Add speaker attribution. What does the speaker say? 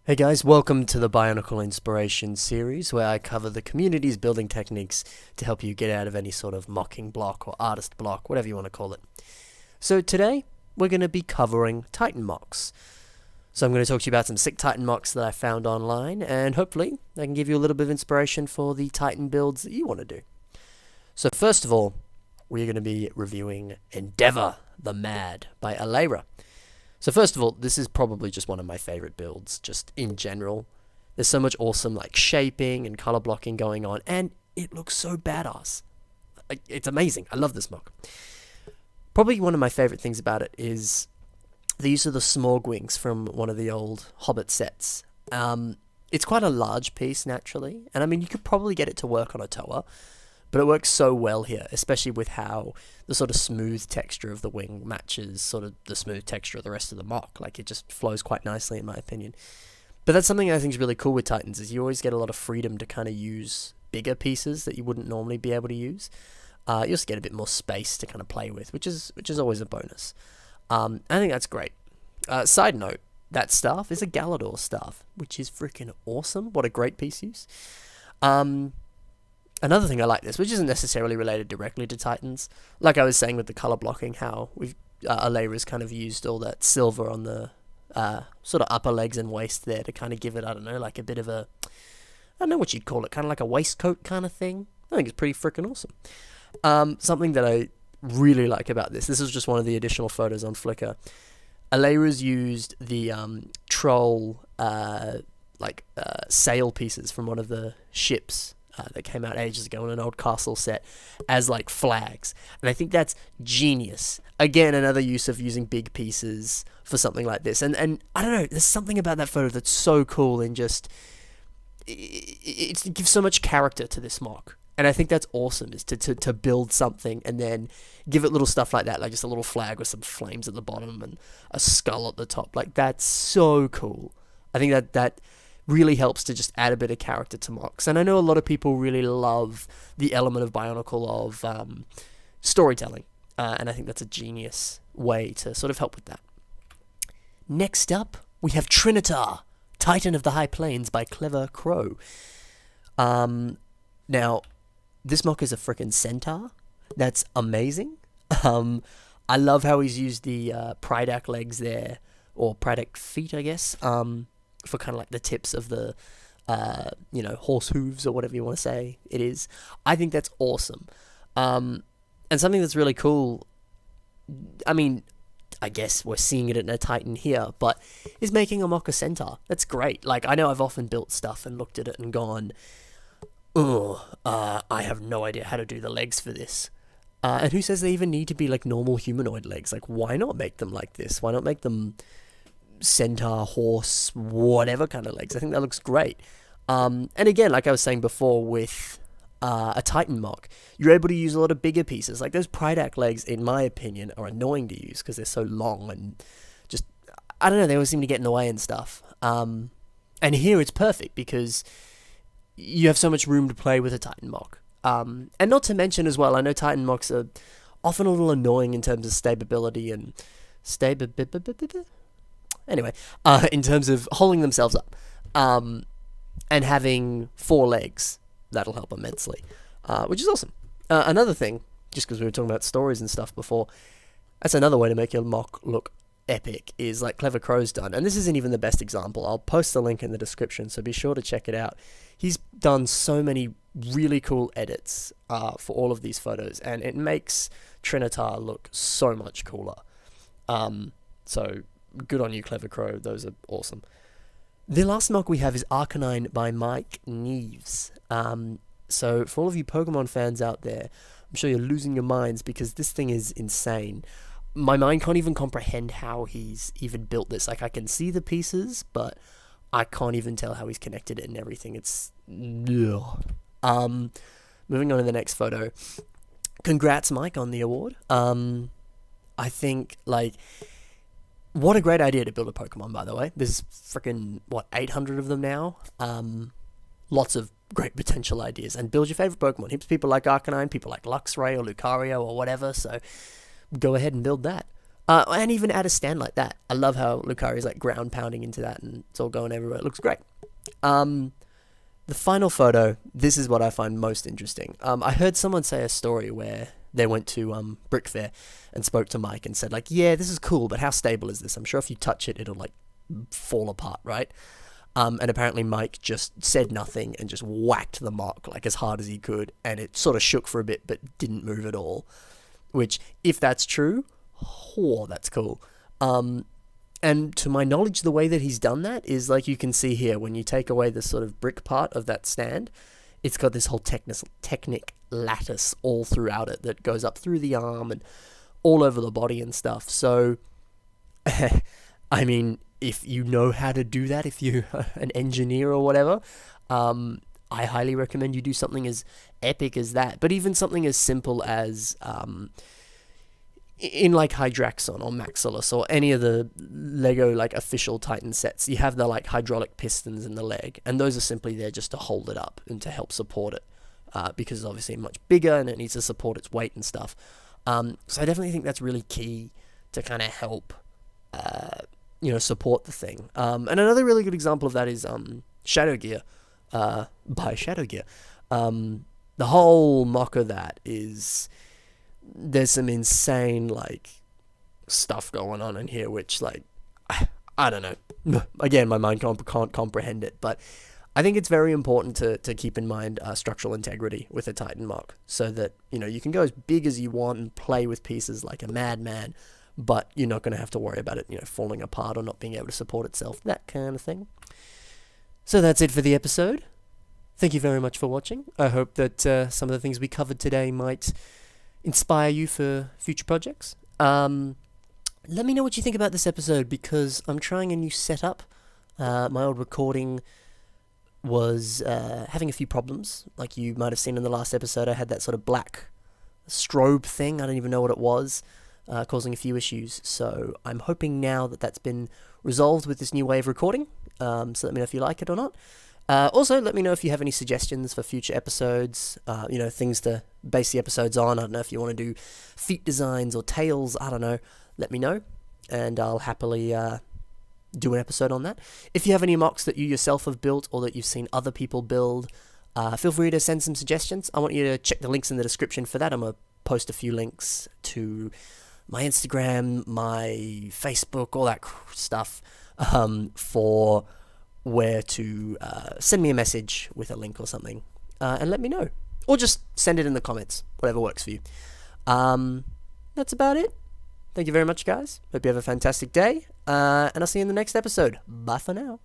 Speaker 1: Hey guys, welcome to the Bionicle Inspiration series where I cover the community's building techniques to help you get out of any sort of mocking block or artist block, whatever you want to call it. So today, we're going to be covering Titan mocks. So I'm going to talk to you about some sick Titan mocks that I found online, and hopefully I can give you a little bit of inspiration for the Titan builds that you want to do. So first of all, we're going to be reviewing Endeavor the Mad by Alera. So first of all, this is probably just one of my favorite builds, just in general. There's so much awesome like shaping and color blocking going on, and it looks so badass. It's amazing. I love this mock. Probably one of my favorite things about it is the use of the Smorg wings from one of the old Hobbit sets. It's quite a large piece naturally, and I mean you could probably get it to work on a toa, but it works so well here, especially with how the sort of smooth texture of the wing matches sort of the smooth texture of the rest of the mock. Like, it just flows quite nicely, in my opinion. But that's something I think is really cool with Titans, is you always get a lot of freedom to kind of use bigger pieces that you wouldn't normally be able to use. You also get a bit more space to kind of play with, which is always a bonus. I think that's great. Side note, that staff is a Galador staff, which is freaking awesome. What a great piece use. Another thing I like this, which isn't necessarily related directly to Titans, like I was saying with the color blocking, how we've Alera's kind of used all that silver on the sort of upper legs and waist there to kind of give it, I don't know, like a bit of a, I don't know what you'd call it, kind of like a waistcoat kind of thing. I think it's pretty freaking awesome. Something that I really like about this is just one of the additional photos on Flickr. Alera's used the troll sail pieces from one of the ships that came out ages ago in an old castle set as like flags, and I think that's genius. Again, another use of using big pieces for something like this, and I don't know, there's something about that photo that's so cool, and just it gives so much character to this mock, and I think that's awesome, is to build something and then give it little stuff like that, like just a little flag with some flames at the bottom and a skull at the top. Like, that's so cool. I think that really helps to just add a bit of character to mocks. And I know a lot of people really love the element of Bionicle of storytelling, and I think that's a genius way to sort of help with that. Next up, we have Trinitaur, Titan of the High Plains by Clever Crow. Now, this mock is a frickin' centaur. That's amazing. I love how he's used the Pridak legs there, or Pridak feet, I guess, for kind of like the tips of the, horse hooves or whatever you want to say it is. I think that's awesome. And something that's really cool, I mean, I guess we're seeing it in a Titan here, but is making a mock a centaur. That's great. Like, I know I've often built stuff and looked at it and gone, I have no idea how to do the legs for this. And who says they even need to be like normal humanoid legs? Like, why not make them like this? Why not make them centaur, horse, whatever kind of legs? I think that looks great. And again, like I was saying before with a Titan mock, you're able to use a lot of bigger pieces. Like, those Pridak legs, in my opinion, are annoying to use because they're so long and just, I don't know, they always seem to get in the way and stuff. And here it's perfect because you have so much room to play with a Titan mock. And not to mention as well, I know Titan mocks are often a little annoying in terms of stability and anyway, in terms of holding themselves up, and having 4 legs, that'll help immensely, which is awesome. Another thing, just because we were talking about stories and stuff before, that's another way to make your mock look epic, is like Clever Crow's done, and this isn't even the best example. I'll post the link in the description, so be sure to check it out. He's done so many really cool edits for all of these photos, and it makes Trinitaur look so much cooler. So good on you, Clever Crow. Those are awesome. The last mock we have is Arcanine by Mike Neves. So for all of you Pokemon fans out there, I'm sure you're losing your minds because this thing is insane. My mind can't even comprehend how he's even built this. Like, I can see the pieces, but I can't even tell how he's connected it and everything. It's... Moving on to the next photo. Congrats, Mike, on the award. I think, like, what a great idea to build a Pokemon, by the way. There's freaking, 800 of them now? Lots of great potential ideas. And build your favorite Pokemon. Heaps of people like Arcanine, people like Luxray or Lucario or whatever, so go ahead and build that. And even at a stand like that, I love how Lucari's like ground pounding into that and it's all going everywhere. It looks great. The final photo, this is what I find most interesting. I heard someone say a story where they went to Brick Fair and spoke to Mike and said like, yeah, this is cool, but how stable is this? I'm sure if you touch it, it'll like fall apart, right? And apparently Mike just said nothing and just whacked the mock like as hard as he could, and it sort of shook for a bit but didn't move at all. Which, if that's true, oh, that's cool. And to my knowledge, the way that he's done that is like you can see here, when you take away the sort of brick part of that stand, it's got this whole Technic lattice all throughout it that goes up through the arm and all over the body and stuff. So, I mean, if you know how to do that, if you're an engineer or whatever, I highly recommend you do something as epic as that. But even something as simple as in like Hydraxon or Maximus or any of the Lego like official Titan sets, you have the like hydraulic pistons in the leg, and those are simply there just to hold it up and to help support it, because it's obviously much bigger and it needs to support its weight and stuff. So I definitely think that's really key to kind of help support the thing. And another really good example of that is Shadow Gear by Shadow Gear. The whole mock of that is, there's some insane like stuff going on in here, which like I don't know. Again, my mind can't comprehend it, but I think it's very important to keep in mind structural integrity with a Titan mock, so that you can go as big as you want and play with pieces like a madman, but you're not going to have to worry about it falling apart or not being able to support itself, that kind of thing. So that's it for the episode. Thank you very much for watching. I hope that some of the things we covered today might inspire you for future projects. Let me know what you think about this episode, because I'm trying a new setup. My old recording was having a few problems. Like you might have seen in the last episode, I had that sort of black strobe thing. I don't even know what it was, causing a few issues. So I'm hoping now that that's been resolved with this new way of recording. So let me know if you like it or not. Also, let me know if you have any suggestions for future episodes, things to base the episodes on. I don't know if you want to do feet designs or tails, I don't know. Let me know, and I'll happily do an episode on that. If you have any mocks that you yourself have built or that you've seen other people build, feel free to send some suggestions. I want you to check the links in the description for that. I'm going to post a few links to my Instagram, my Facebook, all that stuff, for where to send me a message with a link or something, and let me know. Or just send it in the comments, whatever works for you. That's about it. Thank you very much, guys. Hope you have a fantastic day, and I'll see you in the next episode. Bye for now.